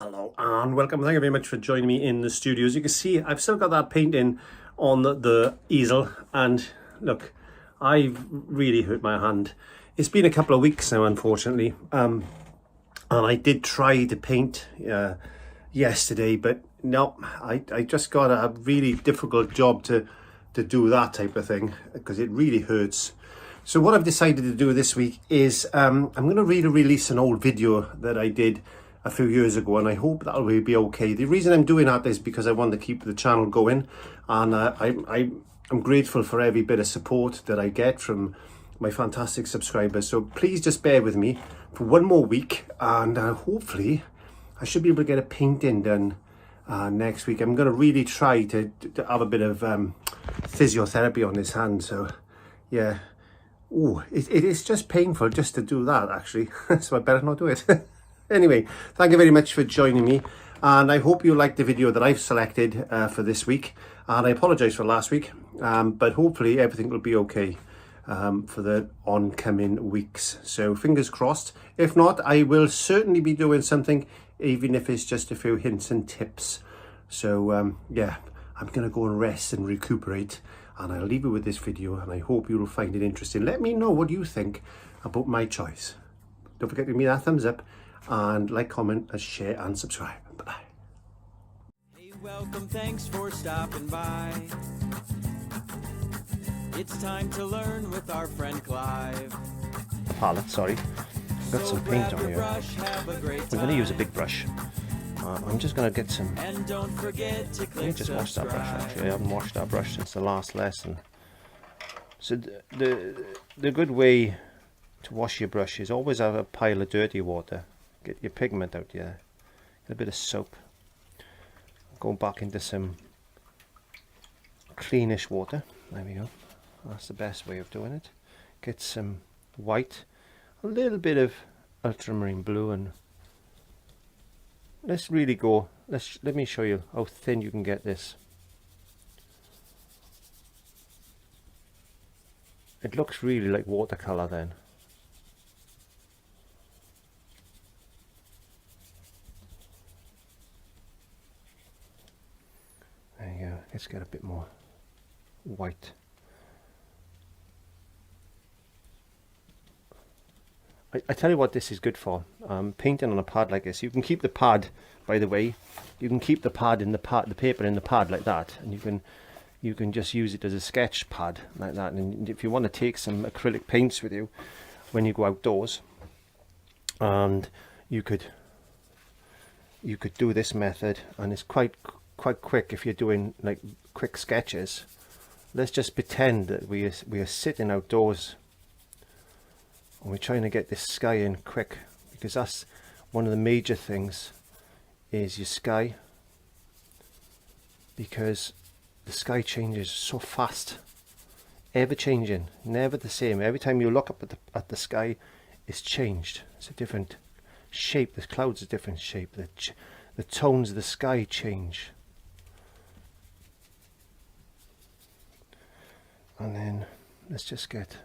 Hello and welcome. Thank you very much for joining me in the studio. As you can see, I've still got that painting on the easel, and look, I've really hurt my hand. It's been a couple of weeks now, unfortunately, and I did try to paint yesterday, but no, I just got a really difficult job to do that type of thing because it really hurts. So what I've decided to do this week is I'm going to release an old video that I did a few years ago, and I hope that'll be okay. The reason I'm doing that is because I want to keep the channel going, and I'm grateful for every bit of support that I get from my fantastic subscribers. So please just bear with me for one more week, and hopefully I should be able to get a painting done next week. I'm going to really try to have a bit of physiotherapy on this hand. So yeah, oh, it is just painful just to do that, actually. So I better not do it. Anyway, thank you very much for joining me, and I hope you liked the video that I've selected for this week, and I apologize for last week, but hopefully everything will be okay for the oncoming weeks. So fingers crossed. If not, I will certainly be doing something, even if it's just a few hints and tips. So yeah, I'm gonna go and rest and recuperate, and I'll leave you with this video, and I hope you'll find it interesting. Let me know what you think about my choice. Don't forget to give me that thumbs up, and like, comment, and share, and subscribe. Bye-bye. Hey, welcome, thanks for stopping by. It's time to learn with our friend Clive. Palette, sorry. I've got some paint on here. We're going to use a big brush. I'm just going to get some... And don't forget to click Let me just wash that brush, actually. I haven't washed that brush since the last lesson. So the good way to wash your brush is always have a pile of dirty water. Get your pigment out there, get a bit of soap, go back into some cleanish water. There we go, that's the best way of doing it. Get some white, a little bit of ultramarine blue, and let's really go, let me show you how thin you can get this. It looks really like watercolor then. Let's get a bit more white. I tell you what this is good for, painting on a pad like this. You can keep the pad, by the way, you can keep the pad in the paper in the pad like that, and you can just use it as a sketch pad like that. And if you want to take some acrylic paints with you when you go outdoors, and you could do this method, and it's quite quick if you're doing like quick sketches. Let's just pretend that we are sitting outdoors and we're trying to get this sky in quick, because that's one of the major things, is your sky, because the sky changes so fast, ever changing, never the same. Every time you look up at the sky, it's changed. It's a different shape. The clouds are a different shape. The tones of the sky change. And then let's just get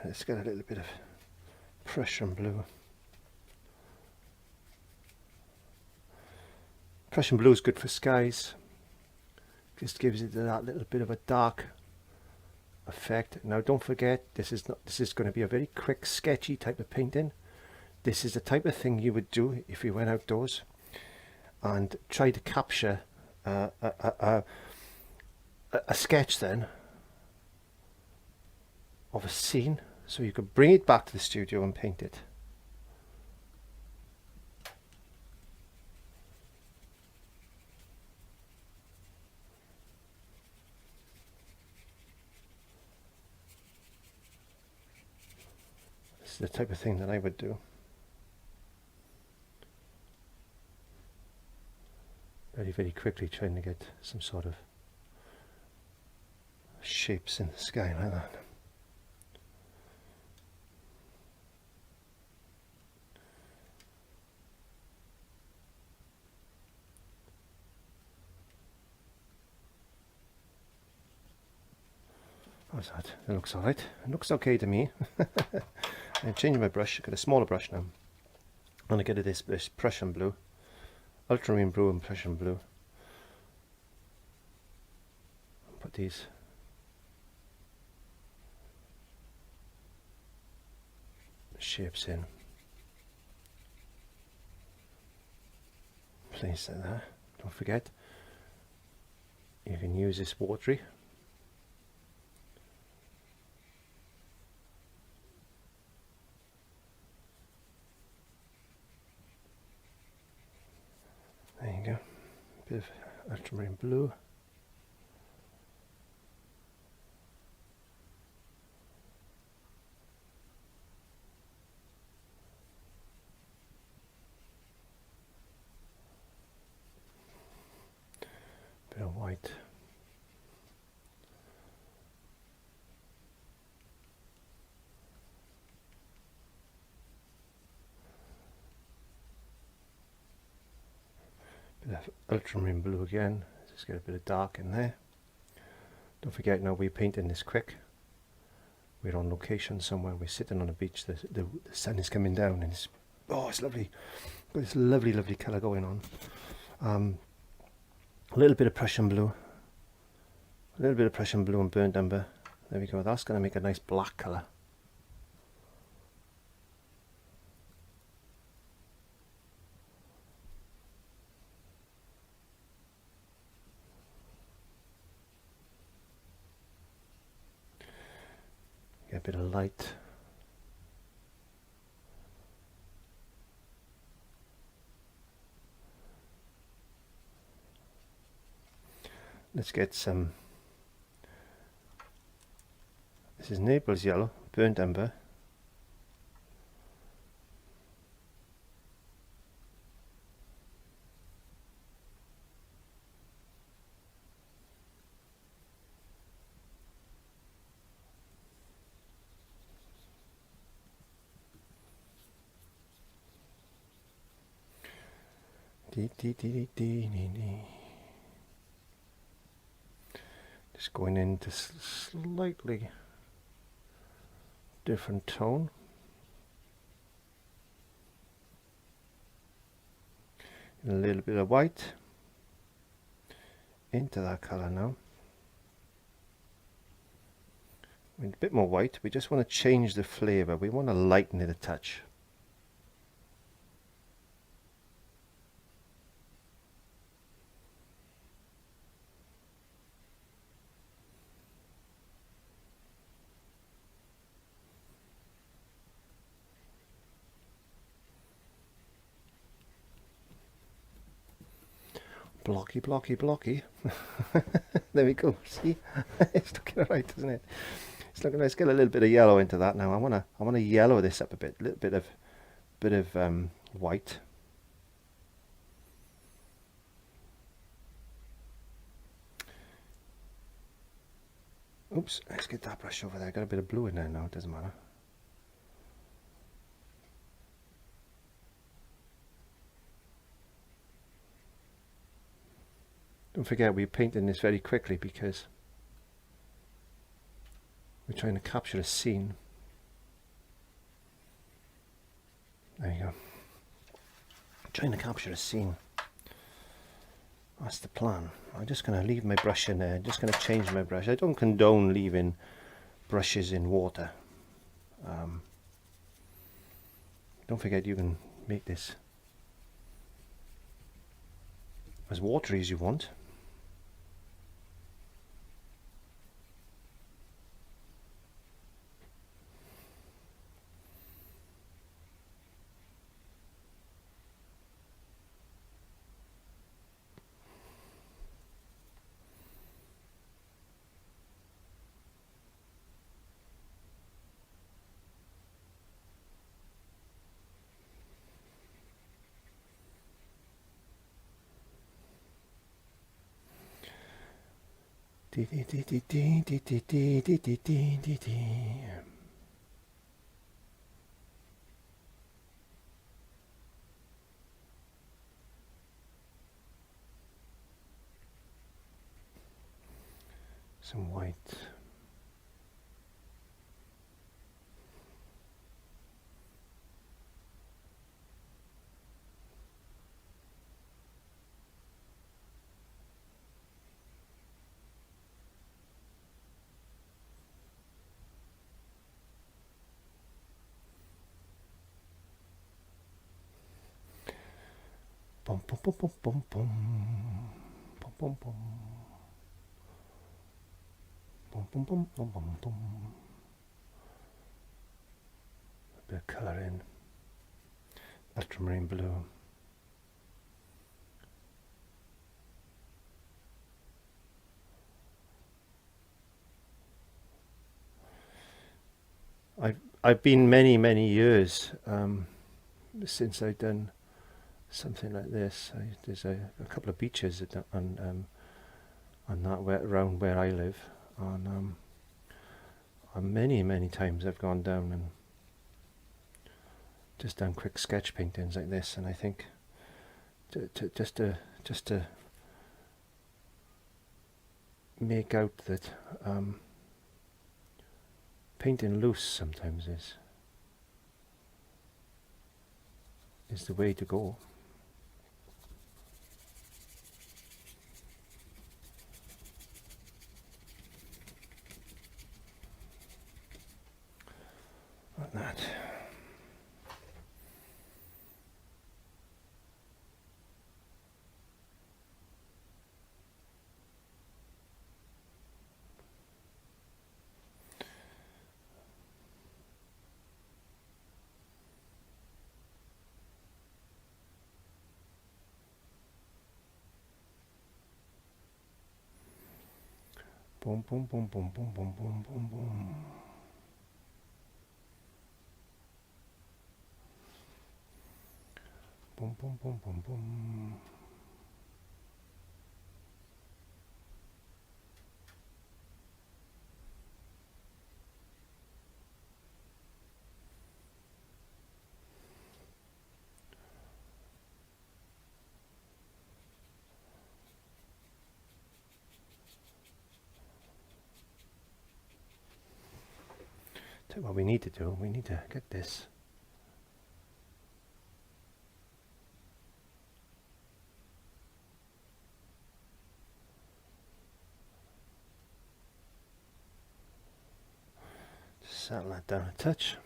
let's get a little bit of Prussian blue. Prussian blue is good for skies. Just gives it that little bit of a dark effect. Now don't forget, this is going to be a very quick, sketchy type of painting. This is the type of thing you would do if you went outdoors and try to capture a sketch then of a scene, so you could bring it back to the studio and paint it. This is the type of thing that I would do. Very quickly, trying to get some sort of shapes in the sky like that. How's that? It looks alright. It looks okay to me. I'm changing my brush. I've got a smaller brush now. I'm going to get this Prussian blue. Ultramarine blue and Prussian blue. Put these shapes in. Place like that. Don't forget, you can use this watery. There you go. Bit of ultramarine blue. Bit of white. Bit of ultramarine blue again. Just get a bit of dark in there. Don't forget, now we're painting this quick. We're on location somewhere. We're sitting on a beach. The sun is coming down, and it's lovely. Got this lovely colour going on. A little bit of Prussian blue. A little bit of Prussian blue and burnt umber. There we go. That's going to make a nice black colour. Get a bit of light. Let's get some, this is Naples yellow, burnt umber. Just going into slightly different tone. And a little bit of white into that colour now. With a bit more white, we just want to change the flavour. We want to lighten it a touch. Blocky. There we go. See, it's looking alright, isn't it? It's looking. Let's get a little bit of yellow into that now. I wanna yellow this up a bit. A little bit of white. Oops. Let's get that brush over there. Got a bit of blue in there now. It doesn't matter. Don't forget, we're painting this very quickly because we're trying to capture a scene. There you go. Trying to capture a scene. That's the plan. I'm just going to leave my brush in there. Just going to change my brush. I don't condone leaving brushes in water. Don't forget, you can make this as watery as you want. Some white. Bum, bum, bum, bum, bum, bum. Bum, bum, bum. Bum, bum, bum, bum, bum, bum. A bit of colour in. Ultramarine blue. I've been many years since I've done something like this. There's a couple of beaches on that around where I live, and many times I've gone down and just done quick sketch paintings like this, and I think just to make out that painting loose sometimes is the way to go. Like that. Boom, boom, boom, boom, boom, boom, boom, boom, boom. Boom, boom, boom, boom, boom. So what we need to do, we need to get this settle that down a touch.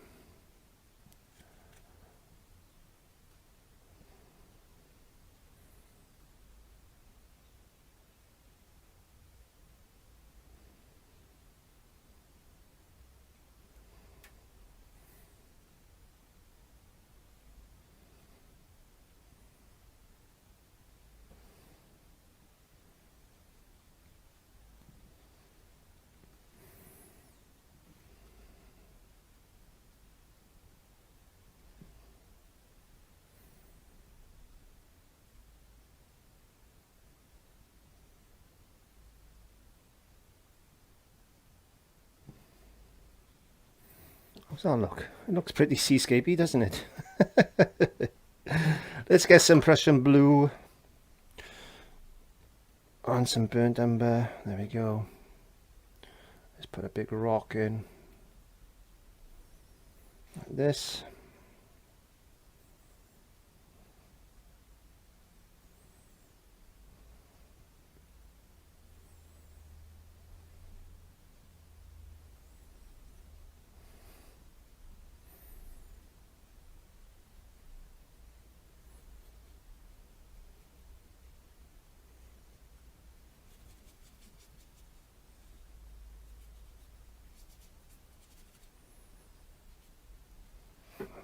How's that look? It looks pretty seascapey, doesn't it? Let's get some Prussian blue on some burnt umber. There we go. Let's put a big rock in. Like this.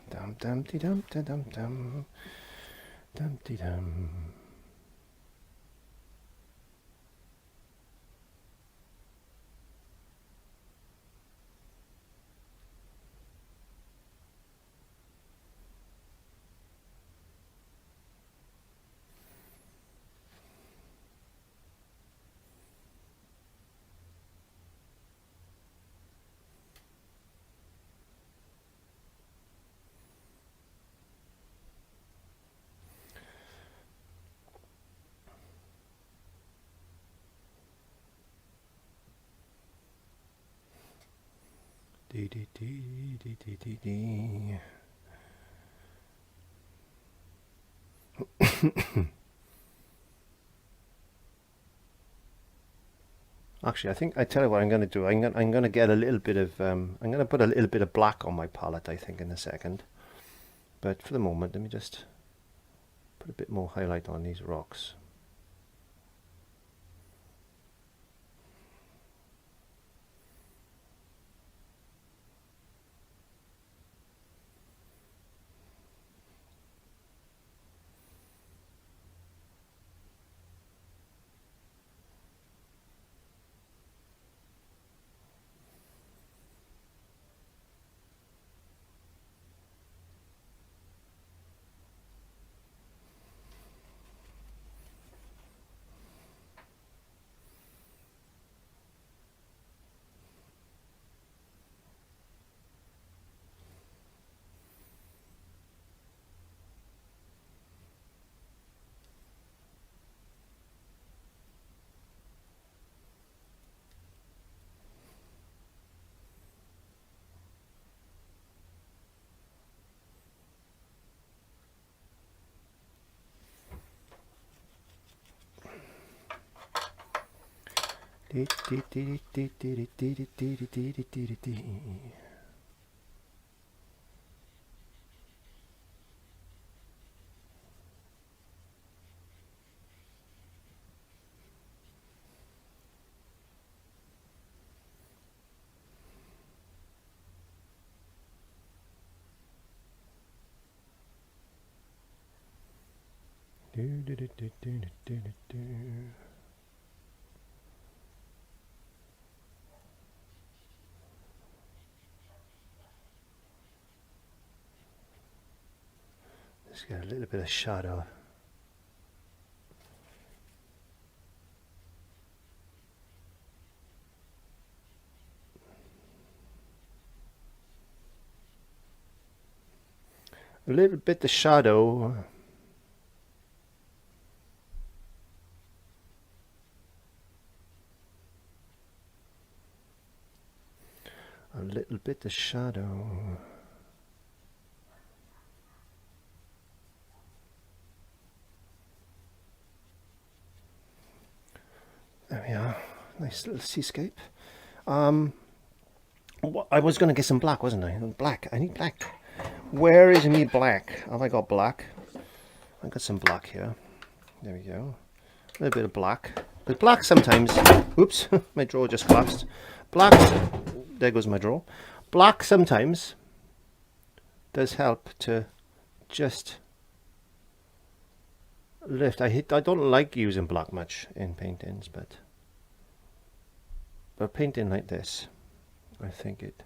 Dum dum de dum da dum dum dum de dum. Dee dee dee dee dee dee dee. Actually, I tell you what I'm going to do. I'm going to get a little bit of I'm going to put a little bit of black on my palette, I think, in a second. But for the moment, let me just Put a bit more highlight on these rocks. Let's get a little bit of shadow. A little bit of shadow. A little bit of shadow. There we are. Nice little seascape. I was going to get some black, wasn't I? Black. I need black. Where is me black? Have I got black? I got some black here. There we go. A little bit of black. But black sometimes. Oops, my drawer just collapsed. Black. There goes my drawer. Black sometimes does help to just lift. I don't like using black much in paintings, but painting like this, I think it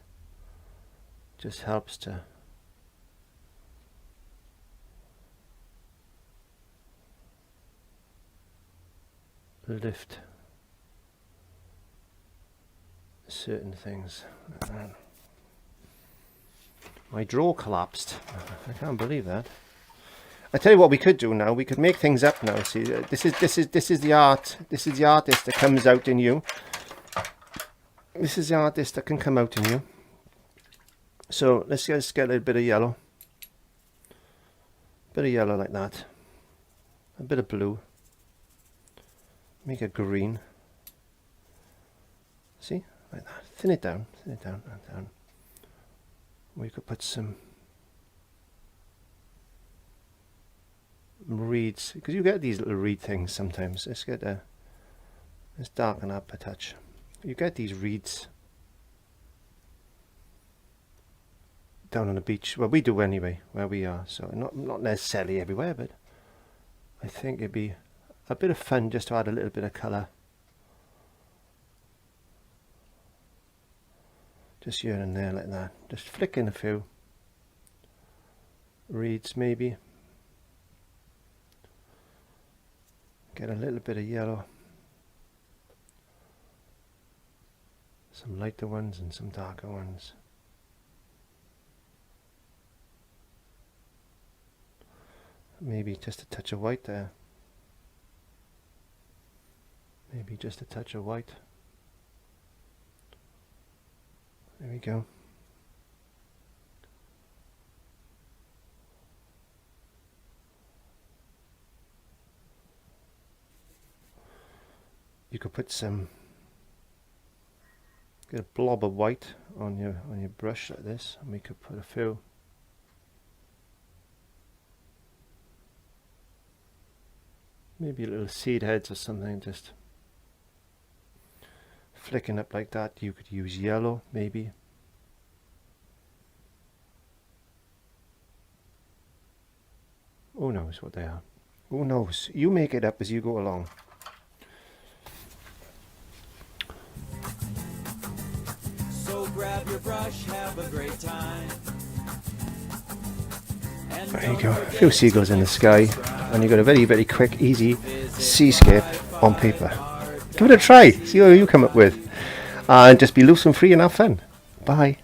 just helps to lift certain things. My drawer collapsed. I can't believe that. I tell you what we could do now. We could make things up now. See, this is the art. This is the artist that comes out in you. This is the artist that can come out in you. So let's just get a little bit of yellow. Bit of yellow like that. A bit of blue. Make it green. See? Like that. Thin it down. Thin it down. Down. We could put some reeds, because you get these little reed things sometimes. Let's darken up a touch. You get these reeds down on the beach. Well, we do anyway where we are, so not necessarily everywhere, but I think it'd be a bit of fun just to add a little bit of colour just here and there like that. Just flick in a few reeds maybe. Get a little bit of yellow. Some lighter ones and some darker ones. Maybe just a touch of white there. Maybe just a touch of white. There we go. You could put some, get a blob of white on your brush like this, and we could put a few maybe little seed heads or something, just flicking up like that. You could use yellow maybe. Who knows what they are? Who knows? You make it up as you go along. So grab your brush, have a great time. And There you go. A few seagulls in the sky, and you've got a very, very quick, easy seascape on paper. Give it a try. See what you come up with. And just be loose and free and have fun. Bye.